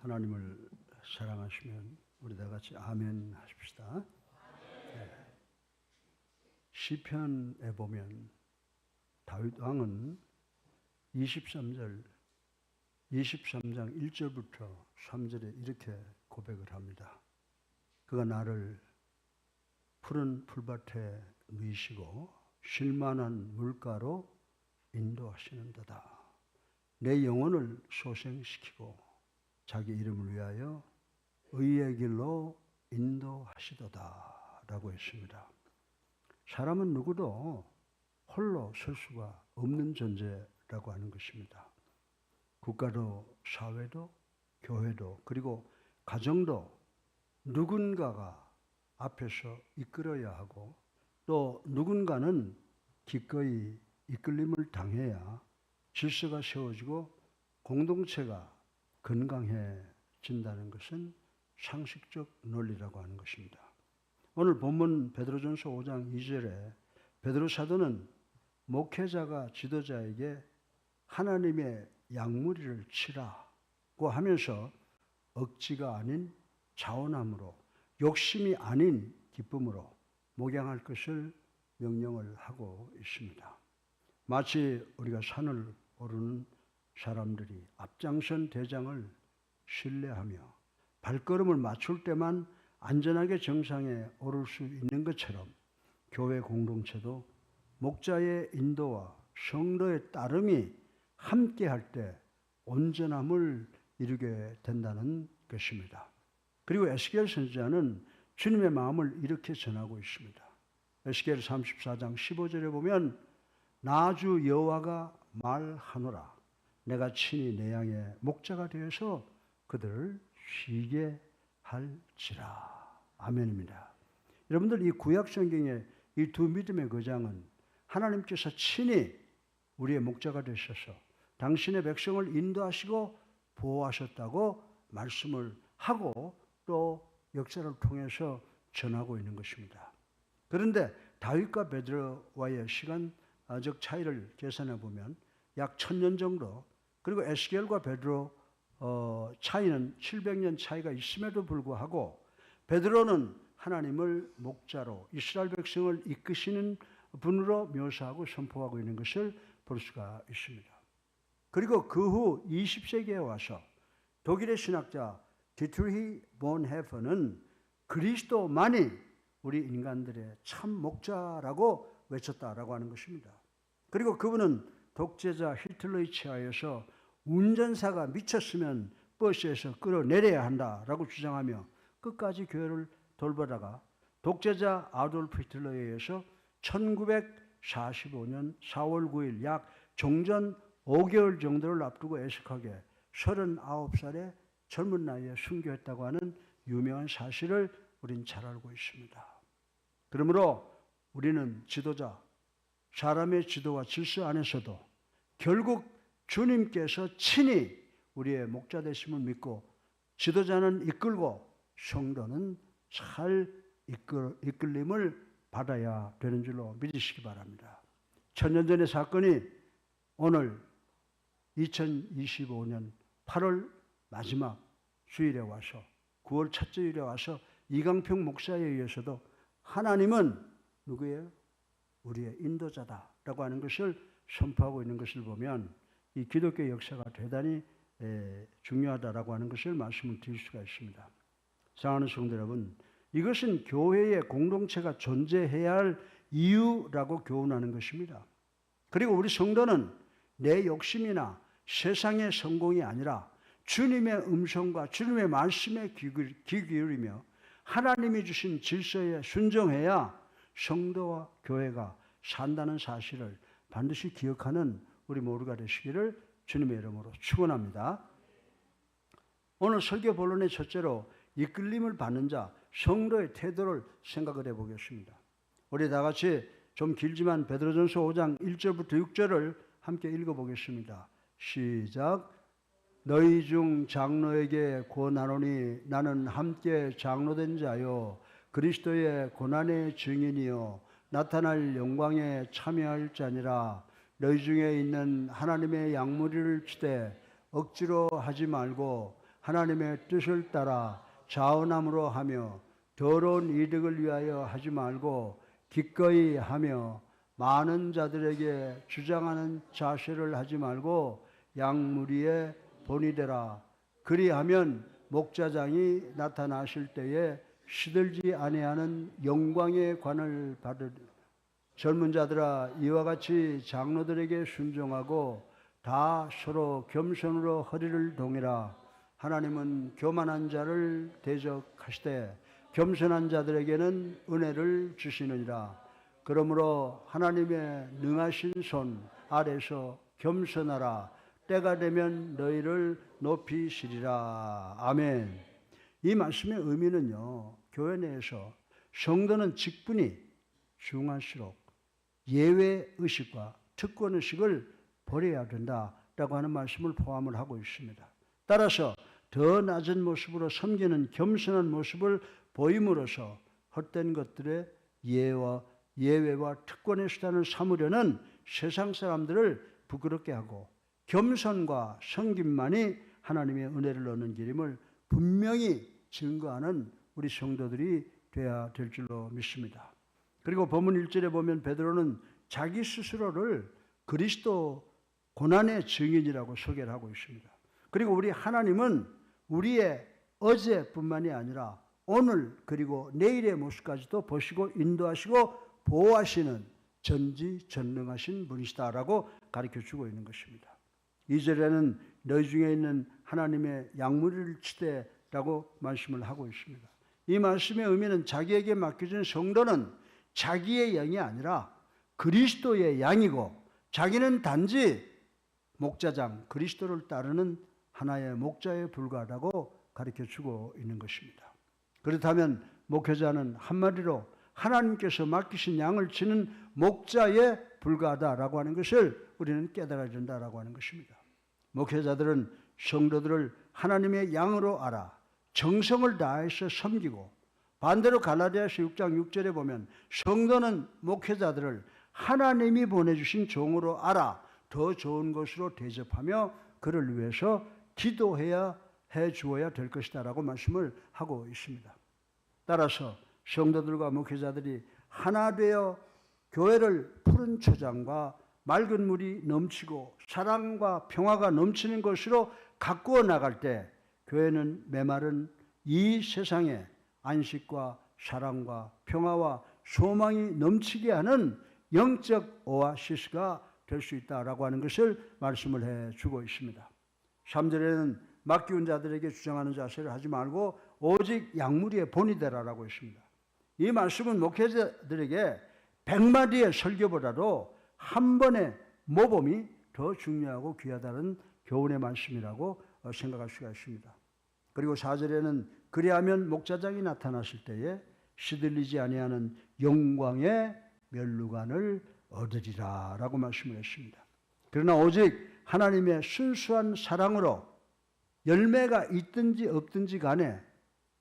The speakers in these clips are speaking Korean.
하나님을 사랑하시면 우리 다 같이 아멘 하십시다. 네. 시편에 보면 다윗 왕은 23장 1절부터 3절에 이렇게 고백을 합니다. 그가 나를 푸른 풀밭에 누이시고 쉴만한 물가로 인도하시는도다. 내 영혼을 소생시키고 자기 이름을 위하여 의의 길로 인도하시도다 라고 했습니다. 사람은 누구도 홀로 설 수가 없는 존재라고 하는 것입니다. 국가도 사회도 교회도 그리고 가정도 누군가가 앞에서 이끌어야 하고 또 누군가는 기꺼이 이끌림을 당해야 질서가 세워지고 공동체가 건강해진다는 것은 상식적 논리라고 하는 것입니다. 오늘 본문 베드로전서 5장 2절에 베드로 사도는 목회자가 지도자에게 하나님의 양무리를 치라고 하면서 억지가 아닌 자원함으로 욕심이 아닌 기쁨으로 목양할 것을 명령을 하고 있습니다. 마치 우리가 산을 오르는 사람들이 앞장선 대장을 신뢰하며 발걸음을 맞출 때만 안전하게 정상에 오를 수 있는 것처럼 교회 공동체도 목자의 인도와 성도의 따름이 함께할 때 온전함을 이루게 된다는 것입니다. 그리고 에스겔 선지자는 주님의 마음을 이렇게 전하고 있습니다. 에스겔 34장 15절에 보면 나 주 여호와가 말하노라 내가 친히 내 양의 목자가 되어서 그들을 쉬게 할지라. 아멘입니다. 여러분들 이 구약 성경의 이 두 믿음의 거장은 하나님께서 친히 우리의 목자가 되셔서 당신의 백성을 인도하시고 보호하셨다고 말씀을 하고 또 역사를 통해서 전하고 있는 것입니다. 그런데 다윗과 베드로와의 시간적 차이를 계산해 보면 약 1000년 정도, 그리고 에스겔과 베드로 차이는 700년 차이가 있음에도 불구하고 베드로는 하나님을 목자로 이스라엘 백성을 이끄시는 분으로 묘사하고 선포하고 있는 것을 볼 수가 있습니다. 그리고 그 후 20세기에 와서 독일의 신학자 디트리히 본헤퍼는 그리스도만이 우리 인간들의 참 목자라고 외쳤다라고 하는 것입니다. 그리고 그분은 독재자 히틀러에 취하여서 운전사가 미쳤으면 버스에서 끌어내려야 한다라고 주장하며 끝까지 교회를 돌보다가 독재자 아돌프 히틀러에 의해서 1945년 4월 9일 약 종전 5개월 정도를 앞두고 애석하게 39살의 젊은 나이에 순교했다고 하는 유명한 사실을 우린 잘 알고 있습니다. 그러므로 우리는 지도자, 사람의 지도와 질서 안에서도 결국 주님께서 친히 우리의 목자 되심을 믿고 지도자는 이끌고 성도는 잘 이끌림을 받아야 되는 줄로 믿으시기 바랍니다. 1000년 전의 사건이 오늘 2025년 8월 마지막 주일에 와서 9월 첫째 일에 와서 이강평 목사에 의해서도 하나님은 누구예요? 우리의 인도자다라고 하는 것을 선포하고 있는 것을 보면 이 기독교 역사가 대단히 중요하다라고 하는 것을 말씀을 드릴 수가 있습니다. 사랑하는 성도 여러분, 이것은 교회의 공동체가 존재해야 할 이유라고 교훈하는 것입니다. 그리고 우리 성도는 내 욕심이나 세상의 성공이 아니라 주님의 음성과 주님의 말씀에 귀 기울이며 하나님이 주신 질서에 순종해야 성도와 교회가 산다는 사실을 반드시 기억하는 우리 모두가 되시기를 주님의 이름으로 축원합니다. 오늘 설교 본론의 첫째로 이끌림을 받는 자, 성도의 태도를 생각을 해보겠습니다. 우리 다 같이 좀 길지만 베드로전서 5장 1절부터 6절을 함께 읽어보겠습니다. 시작. 너희 중 장로에게 고난하노니 나는 함께 장로된 자요 그리스도의 고난의 증인이요 나타날 영광에 참여할 자니라. 너희 중에 있는 하나님의 양무리를 치되 억지로 하지 말고 하나님의 뜻을 따라 자원함으로 하며 더러운 이득을 위하여 하지 말고 기꺼이 하며 많은 자들에게 주장하는 자세를 하지 말고 양무리의 본이 되라. 그리하면 목자장이 나타나실 때에 시들지 아니하는 영광의 관을 받으리. 젊은 자들아, 이와 같이 장로들에게 순종하고 다 서로 겸손으로 허리를 동이라. 하나님은 교만한 자를 대적하시되 겸손한 자들에게는 은혜를 주시느니라. 그러므로 하나님의 능하신 손 아래서 겸손하라. 때가 되면 너희를 높이시리라. 아멘. 이 말씀의 의미는요, 교회 내에서 성도는 직분이 중할수록 예외의식과 특권의식을 버려야 된다라고 하는 말씀을 포함을 하고 있습니다. 따라서 더 낮은 모습으로 섬기는 겸손한 모습을 보임으로써 헛된 것들의 예외와 특권의 수단을 삼으려는 세상 사람들을 부끄럽게 하고 겸손과 섬김만이 하나님의 은혜를 얻는 길임을 분명히 증거하는 우리 성도들이 되어야 될 줄로 믿습니다. 그리고 본문 1절에 보면 베드로는 자기 스스로를 그리스도 고난의 증인이라고 소개를 하고 있습니다. 그리고 우리 하나님은 우리의 어제뿐만이 아니라 오늘 그리고 내일의 모습까지도 보시고 인도하시고 보호하시는 전지전능하신 분이시다라고 가르쳐주고 있는 것입니다. 2절에는 너희 중에 있는 하나님의 양무리를 치되라고 말씀을 하고 있습니다. 이 말씀의 의미는 자기에게 맡겨진 성도는 자기의 양이 아니라 그리스도의 양이고 자기는 단지 목자장 그리스도를 따르는 하나의 목자에 불과하다고 가르쳐주고 있는 것입니다. 그렇다면 목회자는 한마디로 하나님께서 맡기신 양을 치는 목자에 불과하다라고 하는 것을 우리는 깨달아야 된다라고 하는 것입니다. 목회자들은 성도들을 하나님의 양으로 알아 정성을 다해서 섬기고, 반대로 갈라디아서 6장 6절에 보면 성도는 목회자들을 하나님이 보내주신 종으로 알아 더 좋은 것으로 대접하며 그를 위해서 기도해야 해주어야 될 것이다 라고 말씀을 하고 있습니다. 따라서 성도들과 목회자들이 하나 되어 교회를 푸른 초장과 맑은 물이 넘치고 사랑과 평화가 넘치는 것으로 가꾸어 나갈 때 교회는 메마른 이 세상에 안식과 사랑과 평화와 소망이 넘치게 하는 영적 오아시스가 될 수 있다라고 하는 것을 말씀을 해주고 있습니다. 3절에는 맡기운 자들에게 주장하는 자세를 하지 말고 오직 양무리의 본이 되라라고 했습니다. 이 말씀은 목회자들에게 100마디의 설교보다도 한 번의 모범이 더 중요하고 귀하다는 교훈의 말씀이라고 생각할 수가 있습니다. 그리고 4절에는 그리하면 목자장이 나타나실 때에 시들리지 아니하는 영광의 면류관을 얻으리라 라고 말씀을 했습니다. 그러나 오직 하나님의 순수한 사랑으로 열매가 있든지 없든지 간에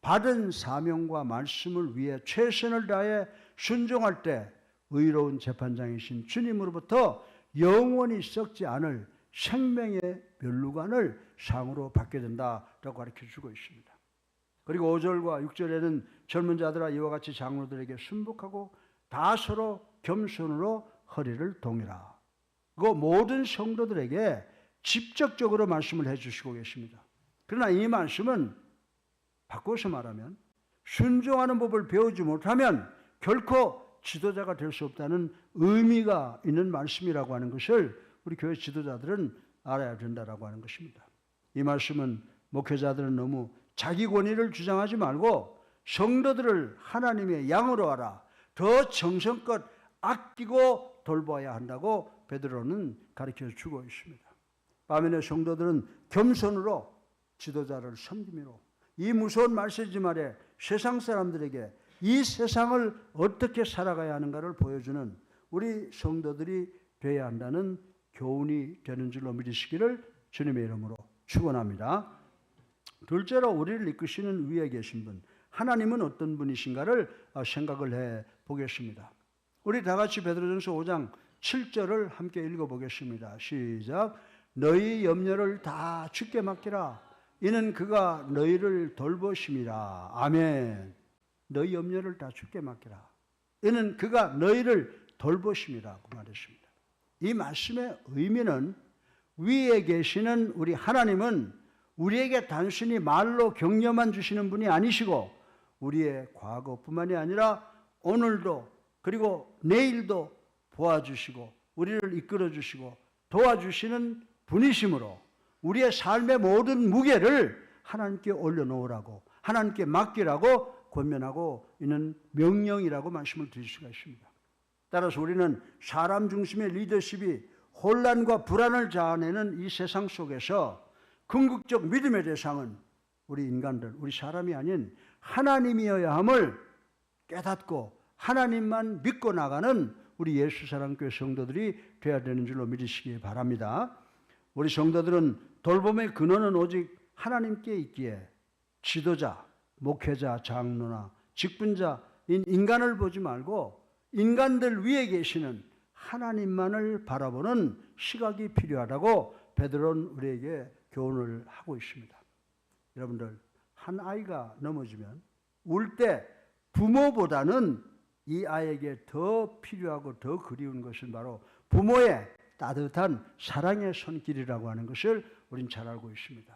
받은 사명과 말씀을 위해 최선을 다해 순종할 때 의로운 재판장이신 주님으로부터 영원히 썩지 않을 생명의 면류관을 상으로 받게 된다라고 가르쳐주고 있습니다. 그리고 5절과 6절에는 젊은 자들아 이와 같이 장로들에게 순복하고 다 서로 겸손으로 허리를 동이라. 그 모든 성도들에게 직접적으로 말씀을 해주시고 계십니다. 그러나 이 말씀은 바꿔서 말하면 순종하는 법을 배우지 못하면 결코 지도자가 될 수 없다는 의미가 있는 말씀이라고 하는 것을 우리 교회 지도자들은 알아야 된다라고 하는 것입니다. 이 말씀은 목회자들은 너무 자기 권위를 주장하지 말고 성도들을 하나님의 양으로 알아 더 정성껏 아끼고 돌봐야 한다고 베드로는 가르쳐 주고 있습니다. 반면에 성도들은 겸손으로 지도자를 섬김으로 이 무서운 말세지 말에 세상 사람들에게 이 세상을 어떻게 살아가야 하는가를 보여주는 우리 성도들이 되어야 한다는 교훈이 되는 줄로 믿으시기를 주님의 이름으로 축원합니다. 둘째로 우리를 이끄시는 위에 계신 분, 하나님은 어떤 분이신가를 생각을 해 보겠습니다. 우리 다 같이 베드로전서 5장 7절을 함께 읽어보겠습니다. 시작. 너희 염려를 다 주께 맡기라. 이는 그가 너희를 돌보심이라. 아멘. 너희 염려를 다 주께 맡기라. 이는 그가 너희를 돌보심이라고 말했습니다. 이 말씀의 의미는 위에 계시는 우리 하나님은 우리에게 단순히 말로 격려만 주시는 분이 아니시고 우리의 과거뿐만이 아니라 오늘도 그리고 내일도 도와주시고 우리를 이끌어주시고 도와주시는 분이시므로 우리의 삶의 모든 무게를 하나님께 올려놓으라고 하나님께 맡기라고 권면하고 있는 명령이라고 말씀을 드릴 수가 있습니다. 따라서 우리는 사람 중심의 리더십이 혼란과 불안을 자아내는 이 세상 속에서 궁극적 믿음의 대상은 우리 인간들, 우리 사람이 아닌 하나님이어야 함을 깨닫고 하나님만 믿고 나가는 우리 예수사랑교회 성도들이 되어야 되는 줄로 믿으시기 바랍니다. 우리 성도들은 돌봄의 근원은 오직 하나님께 있기에 지도자, 목회자, 장로나 직분자인 인간을 보지 말고 인간들 위에 계시는 하나님만을 바라보는 시각이 필요하다고 베드로는 우리에게 교훈을 하고 있습니다. 여러분들, 한 아이가 넘어지면 울 때 부모보다는 이 아이에게 더 필요하고 더 그리운 것은 바로 부모의 따뜻한 사랑의 손길이라고 하는 것을 우린 잘 알고 있습니다.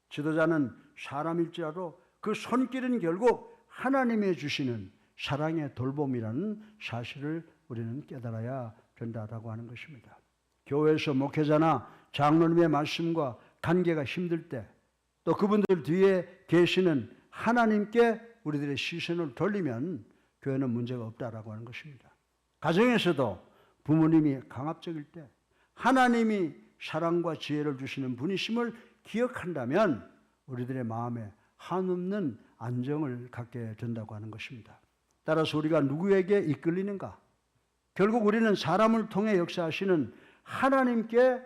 지도자는 사람일지라도 그 손길은 결국 하나님이 주시는 사랑의 돌봄이라는 사실을 우리는 깨달아야 된다라고 하는 것입니다. 교회에서 목회자나 장로님의 말씀과 관계가 힘들 때 또 그분들 뒤에 계시는 하나님께 우리들의 시선을 돌리면 교회는 문제가 없다라고 하는 것입니다. 가정에서도 부모님이 강압적일 때 하나님이 사랑과 지혜를 주시는 분이심을 기억한다면 우리들의 마음에 한없는 안정을 갖게 된다고 하는 것입니다. 따라서 우리가 누구에게 이끌리는가? 결국 우리는 사람을 통해 역사하시는 하나님께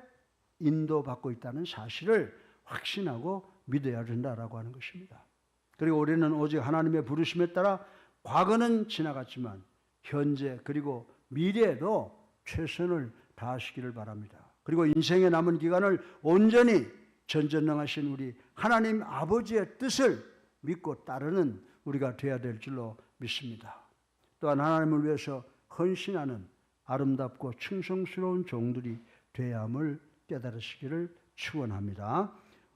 인도받고 있다는 사실을 확신하고 믿어야 된다라고 하는 것입니다. 그리고 우리는 오직 하나님의 부르심에 따라 과거는 지나갔지만 현재 그리고 미래에도 최선을 다하시기를 바랍니다. 그리고 인생의 남은 기간을 온전히 전전능하신 우리 하나님 아버지의 뜻을 믿고 따르는 우리가 되어야 될 줄로 믿습니다. 또한 하나님을 위해서 헌신하는 아름답고 충성스러운 종들이 되어야 함을 깨달으시기를 축원합니다.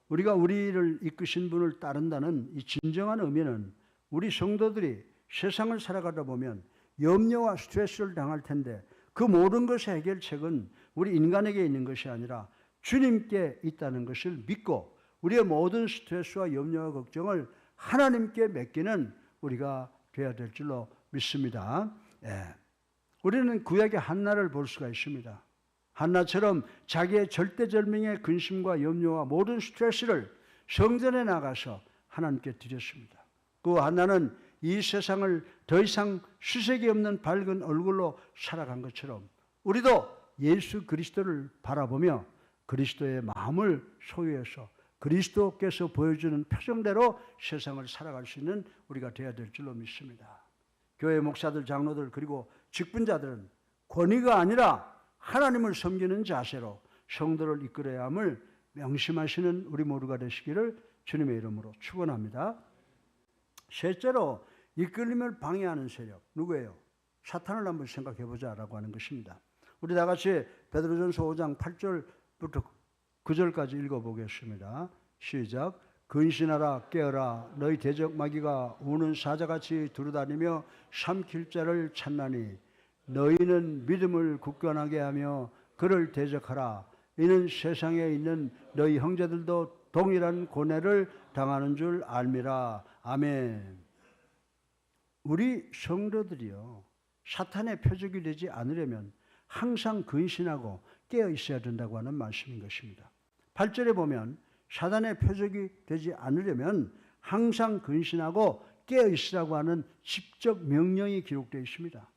우리가 우리를 이끄신 분을 따른다는 이 진정한 의미는 우리 성도들이 세상을 살아가다 보면 염려와 스트레스를 당할 텐데 그 모든 것의 해결책은 우리 인간에게 있는 것이 아니라 주님께 있다는 것을 믿고 우리의 모든 스트레스와 염려와 걱정을 하나님께 맡기는 우리가 되어야 될 줄로 믿습니다. 우리는 구약의 한나를 볼 수가 있습니다. 한나처럼 자기의 절대절명의 근심과 염려와 모든 스트레스를 성전에 나가서 하나님께 드렸습니다. 그 한나는 이 세상을 더 이상 수색이 없는 밝은 얼굴로 살아간 것처럼 우리도 예수 그리스도를 바라보며 그리스도의 마음을 소유해서 그리스도께서 보여주는 표정대로 세상을 살아갈 수 있는 우리가 되어야 될 줄로 믿습니다. 교회 목사들, 장로들 그리고 직분자들은 권위가 아니라 하나님을 섬기는 자세로 성도를 이끌어야 함을 명심하시는 우리 모두가 되시기를 주님의 이름으로 축원합니다. 셋째로 이끌림을 방해하는 세력 누구예요? 사탄을 한번 생각해보자라고 하는 것입니다. 우리 다 같이 베드로전서 5장 8절부터 9절까지 읽어보겠습니다. 시작. 근신하라 깨어라 너희 대적 마귀가 우는 사자같이 두루다니며 삼킬 자를 찾나니 너희는 믿음을 굳건하게 하며 그를 대적하라. 이는 세상에 있는 너희 형제들도 동일한 고뇌를 당하는 줄 알미라. 아멘. 우리 성도들이요 사탄의 표적이 되지 않으려면 항상 근신하고 깨어 있어야 된다고 하는 말씀인 것입니다. 8절에 보면 사탄의 표적이 되지 않으려면 항상 근신하고 깨어 있으라고 하는 직접 명령이 기록되어 있습니다.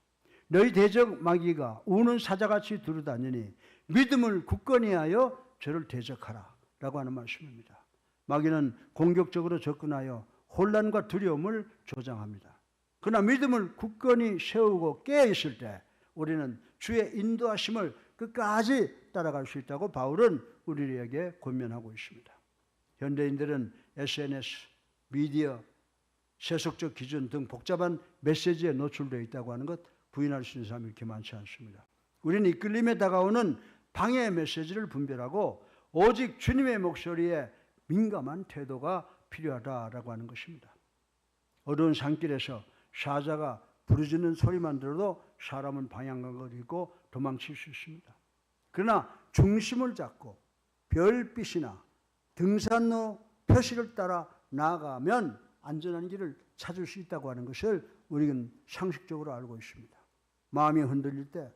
너희 대적 마귀가 우는 사자같이 두루다니니 믿음을 굳건히 하여 저를 대적하라 라고 하는 말씀입니다. 마귀는 공격적으로 접근하여 혼란과 두려움을 조장합니다. 그러나 믿음을 굳건히 세우고 깨어있을 때 우리는 주의 인도하심을 끝까지 따라갈 수 있다고 바울은 우리에게 권면하고 있습니다. 현대인들은 SNS, 미디어, 세속적 기준 등 복잡한 메시지에 노출되어 있다고 하는 것 부인할 수 있는 사람이 이렇게 많지 않습니다. 우리는 이끌림에 다가오는 방해의 메시지를 분별하고 오직 주님의 목소리에 민감한 태도가 필요하다라고 하는 것입니다. 어두운 산길에서 사자가 부르짖는 소리만 들어도 사람은 방향감을 잃고 도망칠 수 있습니다. 그러나 중심을 잡고 별빛이나 등산로 표시를 따라 나아가면 안전한 길을 찾을 수 있다고 하는 것을 우리는 상식적으로 알고 있습니다. 마음이 흔들릴 때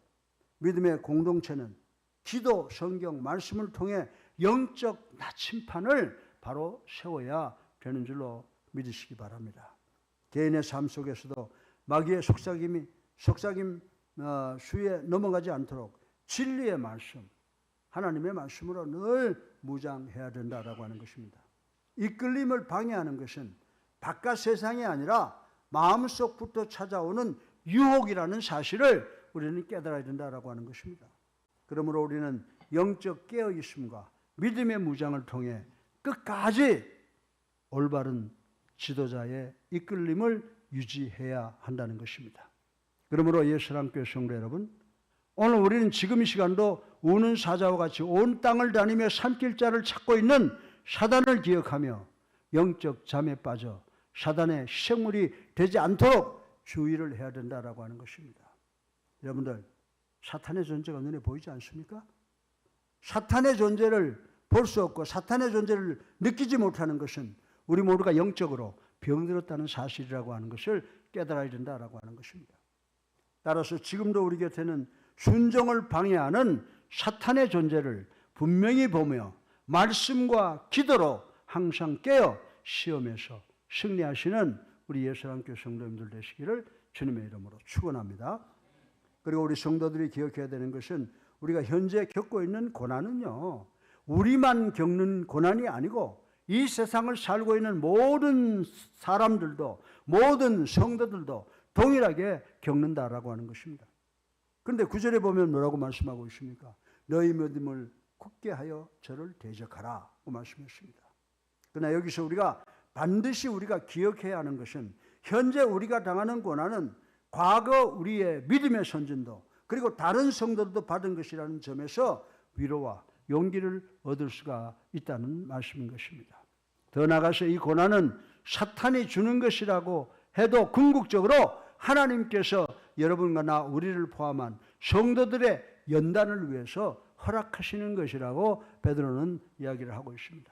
믿음의 공동체는 기도, 성경, 말씀을 통해 영적 나침판을 바로 세워야 되는 줄로 믿으시기 바랍니다. 개인의 삶 속에서도 마귀의 속삭임 수에 넘어가지 않도록 진리의 말씀, 하나님의 말씀으로 늘 무장해야 된다라고 하는 것입니다. 이끌림을 방해하는 것은 바깥 세상이 아니라 마음속부터 찾아오는 유혹이라는 사실을 우리는 깨달아야 된다라고 하는 것입니다. 그러므로 우리는 영적 깨어있음과 믿음의 무장을 통해 끝까지 올바른 지도자의 이끌림을 유지해야 한다는 것입니다. 그러므로 예수랑교회 성도 여러분, 오늘 우리는 지금 이 시간도 우는 사자와 같이 온 땅을 다니며 산길자를 찾고 있는 사단을 기억하며 영적 잠에 빠져 사단의 시생물이 되지 않도록 주의를 해야 된다라고 하는 것입니다. 여러분들, 사탄의 존재가 눈에 보이지 않습니까? 사탄의 존재를 볼 수 없고 사탄의 존재를 느끼지 못하는 것은 우리 모두가 영적으로 병들었다는 사실이라고 하는 것을 깨달아야 된다라고 하는 것입니다. 따라서 지금도 우리 곁에는 순종을 방해하는 사탄의 존재를 분명히 보며 말씀과 기도로 항상 깨어 시험에서 승리하시는 우리 예수랑교회 성도님들 되시기를 주님의 이름으로 축원합니다. 그리고 우리 성도들이 기억해야 되는 것은 우리가 현재 겪고 있는 고난은요, 우리만 겪는 고난이 아니고 이 세상을 살고 있는 모든 사람들도, 모든 성도들도 동일하게 겪는다라고 하는 것입니다. 그런데 9절에 보면 뭐라고 말씀하고 있습니까? 너희 믿음을 굳게 하여 저를 대적하라 고 말씀했습니다. 그러나 여기서 반드시 우리가 기억해야 하는 것은 현재 우리가 당하는 고난은 과거 우리의 믿음의 선진도 그리고 다른 성도들도 받은 것이라는 점에서 위로와 용기를 얻을 수가 있다는 말씀인 것입니다. 더 나아가서 이 고난은 사탄이 주는 것이라고 해도 궁극적으로 하나님께서 여러분과 나 우리를 포함한 성도들의 연단을 위해서 허락하시는 것이라고 베드로는 이야기를 하고 있습니다.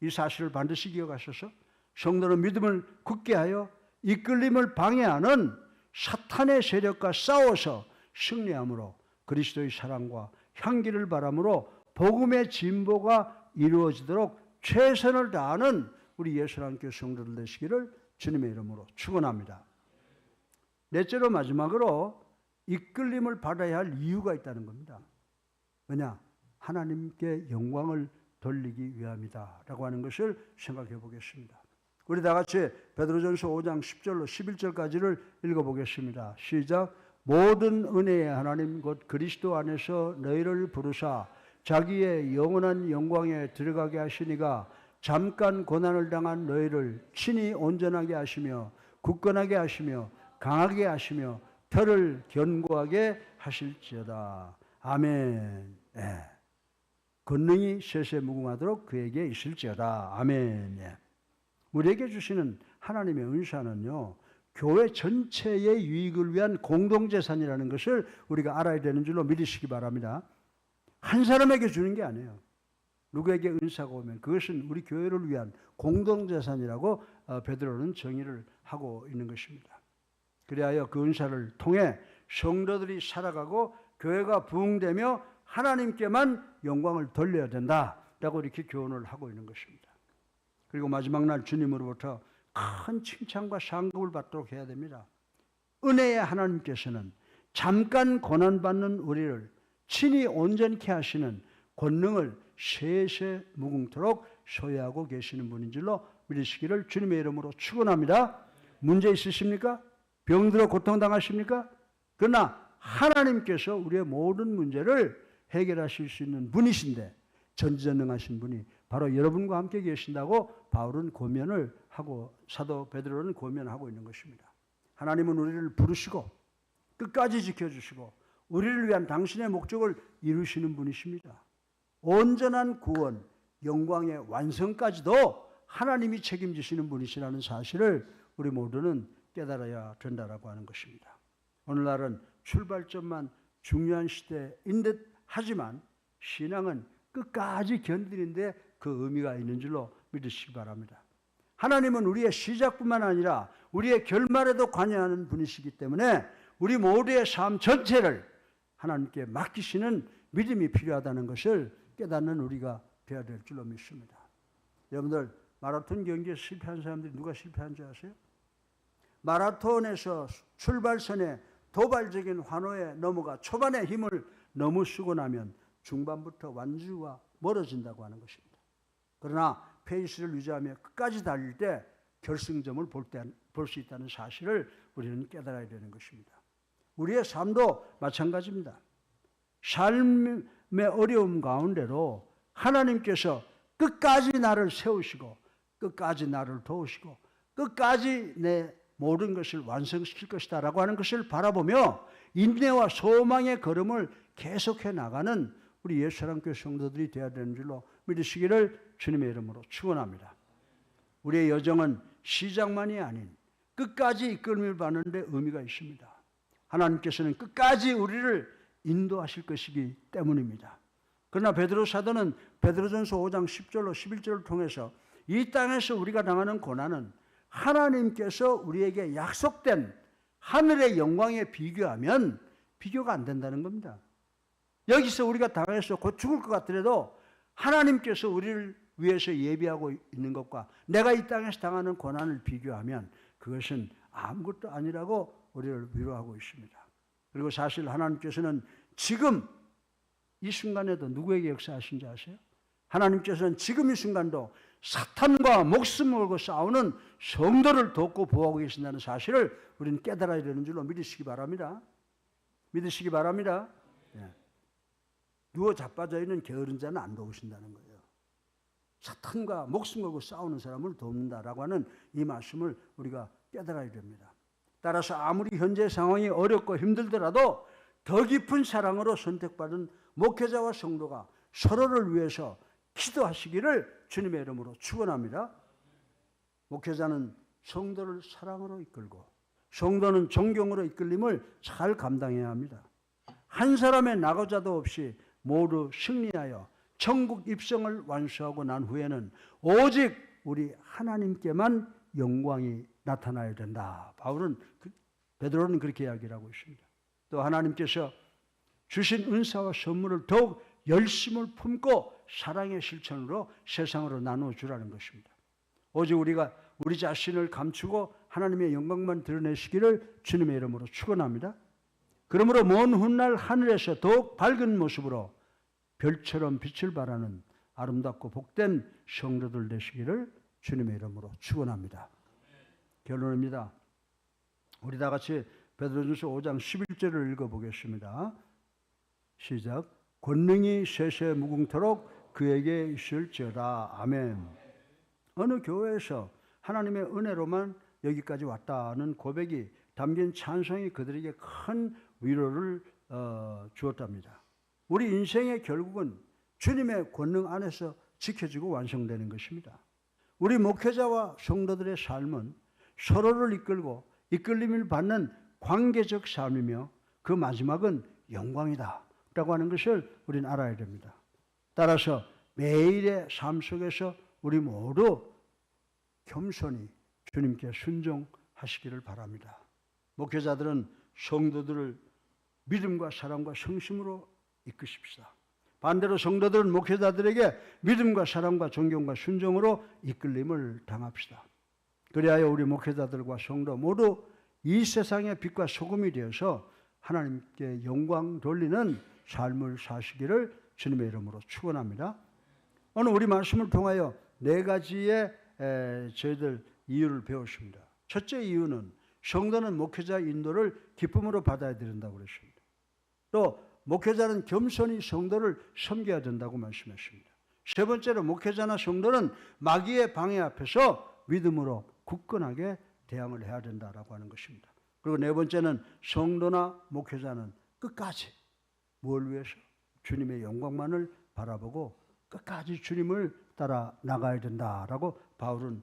이 사실을 반드시 기억하셔서 성도는 믿음을 굳게 하여 이끌림을 방해하는 사탄의 세력과 싸워서 승리함으로 그리스도의 사랑과 향기를 바람으로 복음의 진보가 이루어지도록 최선을 다하는 우리 예수랑교회 성도들 되시기를 주님의 이름으로 축원합니다. 넷째로 마지막으로 이끌림을 받아야 할 이유가 있다는 겁니다. 왜냐? 하나님께 영광을 돌리기 위함이다 라고 하는 것을 생각해 보겠습니다. 우리 다 같이 베드로전서 5장 10절로 11절까지를 읽어보겠습니다. 시작. 모든 은혜의 하나님 곧 그리스도 안에서 너희를 부르사 자기의 영원한 영광에 들어가게 하시니가 잠깐 고난을 당한 너희를 친히 온전하게 하시며 굳건하게 하시며 강하게 하시며 털을 견고하게 하실지어다. 아멘. 예. 권능이 세세무궁하도록 그에게 있을지어다. 아멘. 예. 우리에게 주시는 하나님의 은사는요, 교회 전체의 유익을 위한 공동재산이라는 것을 우리가 알아야 되는 줄로 믿으시기 바랍니다. 한 사람에게 주는 게 아니에요. 누구에게 은사가 오면 그것은 우리 교회를 위한 공동재산이라고 베드로는 정의를 하고 있는 것입니다. 그리하여 그 은사를 통해 성도들이 살아가고 교회가 부흥되며 하나님께만 영광을 돌려야 된다라고 이렇게 교훈을 하고 있는 것입니다. 그리고 마지막 날 주님으로부터 큰 칭찬과 상급을 받도록 해야 됩니다. 은혜의 하나님께서는 잠깐 고난받는 우리를 친히 온전케 하시는 권능을 세세무궁토록 소유하고 계시는 분인 줄로 믿으시기를 주님의 이름으로 축원합니다. 문제 있으십니까? 병들어 고통당하십니까? 그러나 하나님께서 우리의 모든 문제를 해결하실 수 있는 분이신데 전지전능하신 분이 바로 여러분과 함께 계신다고 바울은 고면을 하고 사도 베드로는 고면하고 있는 것입니다. 하나님은 우리를 부르시고 끝까지 지켜주시고 우리를 위한 당신의 목적을 이루시는 분이십니다. 온전한 구원, 영광의 완성까지도 하나님이 책임지시는 분이시라는 사실을 우리 모두는 깨달아야 된다라고 하는 것입니다. 오늘날은 출발점만 중요한 시대인 듯 하지만 신앙은 끝까지 견디는데 그 의미가 있는 줄로 믿으시기 바랍니다. 하나님은 우리의 시작뿐만 아니라 우리의 결말에도 관여하는 분이시기 때문에 우리 모두의 삶 전체를 하나님께 맡기시는 믿음이 필요하다는 것을 깨닫는 우리가 되어야 될 줄로 믿습니다. 여러분들 마라톤 경기에 실패한 사람들이 누가 실패한지 아세요? 마라톤에서 출발선에 도발적인 환호에 넘어가 초반에 힘을 너무 쓰고 나면 중반부터 완주가 멀어진다고 하는 것입니다. 그러나 페이스를 유지하며 끝까지 달릴 때 결승점을 볼 수 있다는 사실을 우리는 깨달아야 되는 것입니다. 우리의 삶도 마찬가지입니다. 삶의 어려움 가운데로 하나님께서 끝까지 나를 세우시고 끝까지 나를 도우시고 끝까지 내 모든 것을 완성시킬 것이다 라고 하는 것을 바라보며 인내와 소망의 걸음을 계속해 나가는 우리 예수사랑교회 성도들이 되어야 되는 줄로 믿으시기를 주님의 이름으로 축원합니다. 우리의 여정은 시작만이 아닌 끝까지 이끌림을 받는 데 의미가 있습니다. 하나님께서는 끝까지 우리를 인도하실 것이기 때문입니다. 그러나 베드로 사도는 베드로전서 5장 10절로 11절을 통해서 이 땅에서 우리가 당하는 고난은 하나님께서 우리에게 약속된 하늘의 영광에 비교하면 비교가 안 된다는 겁니다. 여기서 우리가 당해서 곧 죽을 것 같더라도 하나님께서 우리를 위해서 예비하고 있는 것과 내가 이 땅에서 당하는 고난을 비교하면 그것은 아무것도 아니라고 우리를 위로하고 있습니다. 그리고 사실 하나님께서는 지금 이 순간에도 누구에게 역사하신지 아세요? 하나님께서는 지금 이 순간도 사탄과 목숨을 걸고 싸우는 성도를 돕고 보호하고 계신다는 사실을 우리는 깨달아야 되는 줄로 믿으시기 바랍니다. 믿으시기 바랍니다. 네. 누워 자빠져 있는 게으른 자는 안 도우신다는 거예요. 사탄과 목숨 걸고 싸우는 사람을 돕는다라고 하는 이 말씀을 우리가 깨달아야 됩니다. 따라서 아무리 현재 상황이 어렵고 힘들더라도 더 깊은 사랑으로 선택받은 목회자와 성도가 서로를 위해서 기도하시기를 주님의 이름으로 축원합니다. 목회자는 성도를 사랑으로 이끌고 성도는 존경으로 이끌림을 잘 감당해야 합니다. 한 사람의 낙오자도 없이 모두 승리하여 천국 입성을 완수하고 난 후에는 오직 우리 하나님께만 영광이 나타나야 된다. 베드로는 그렇게 이야기를 하고 있습니다. 또 하나님께서 주신 은사와 선물을 더욱 열심을 품고 사랑의 실천으로 세상으로 나누어 주라는 것입니다. 오직 우리가 우리 자신을 감추고 하나님의 영광만 드러내시기를 주님의 이름으로 축원합니다. 그러므로 먼 훗날 하늘에서 더욱 밝은 모습으로 별처럼 빛을 발하는 아름답고 복된 성도들 되시기를 주님의 이름으로 축원합니다. 결론입니다. 우리 다 같이 베드로전서 5장 11절을 읽어보겠습니다. 시작. 권능이 세세 무궁토록 그에게 있을지어다. 아멘. 어느 교회에서 하나님의 은혜로만 여기까지 왔다는 고백이 담긴 찬송이 그들에게 큰 위로를 주었답니다. 우리 인생의 결국은 주님의 권능 안에서 지켜지고 완성되는 것입니다. 우리 목회자와 성도들의 삶은 서로를 이끌고 이끌림을 받는 관계적 삶이며 그 마지막은 영광이다 라고 하는 것을 우리는 알아야 됩니다. 따라서 매일의 삶 속에서 우리 모두 겸손히 주님께 순종하시기를 바랍니다. 목회자들은 성도들을 믿음과 사랑과 성심으로 이끄십시다. 반대로 성도들은 목회자들에게 믿음과 사랑과 존경과 순종으로 이끌림을 당합시다. 그리하여 우리 목회자들과 성도 모두 이 세상의 빛과 소금이 되어서 하나님께 영광 돌리는 삶을 사시기를 주님의 이름으로 축원합니다. 오늘 우리 말씀을 통하여 네 가지의 저희들 이유를 배웠습니다. 첫째 이유는 성도는 목회자 인도를 기쁨으로 받아야 된다고 그랬습니다. 또 목회자는 겸손히 성도를 섬겨야 된다고 말씀했습니다. 세 번째로 목회자나 성도는 마귀의 방해 앞에서 믿음으로 굳건하게 대항을 해야 된다라고 하는 것입니다. 그리고 네 번째는 성도나 목회자는 끝까지 뭘 위해서? 주님의 영광만을 바라보고 끝까지 주님을 따라 나가야 된다라고 바울은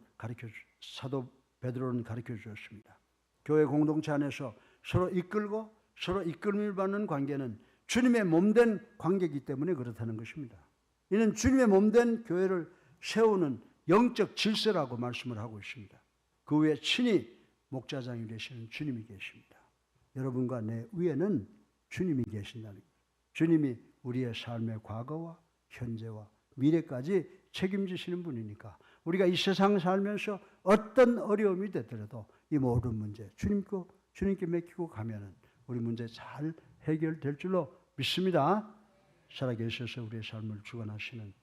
사도 베드로는 가르쳐 주었습니다. 교회 공동체 안에서 서로 이끌고 서로 이끌림을 받는 관계는 주님의 몸된 관계이기 때문에 그렇다는 것입니다. 이는 주님의 몸된 교회를 세우는 영적 질서라고 말씀을 하고 있습니다. 그 위에 친히 목자장이 되시는 주님이 계십니다. 여러분과 내 위에는 주님이 계신다는 거예요. 주님이 우리의 삶의 과거와 현재와 미래까지 책임지시는 분이니까 우리가 이 세상 살면서 어떤 어려움이 되더라도 이 모든 문제 주님께 맡기고 가면은 우리 문제 잘 해결될 줄로 믿습니다. 살아계셔서 우리의 삶을 주관하시는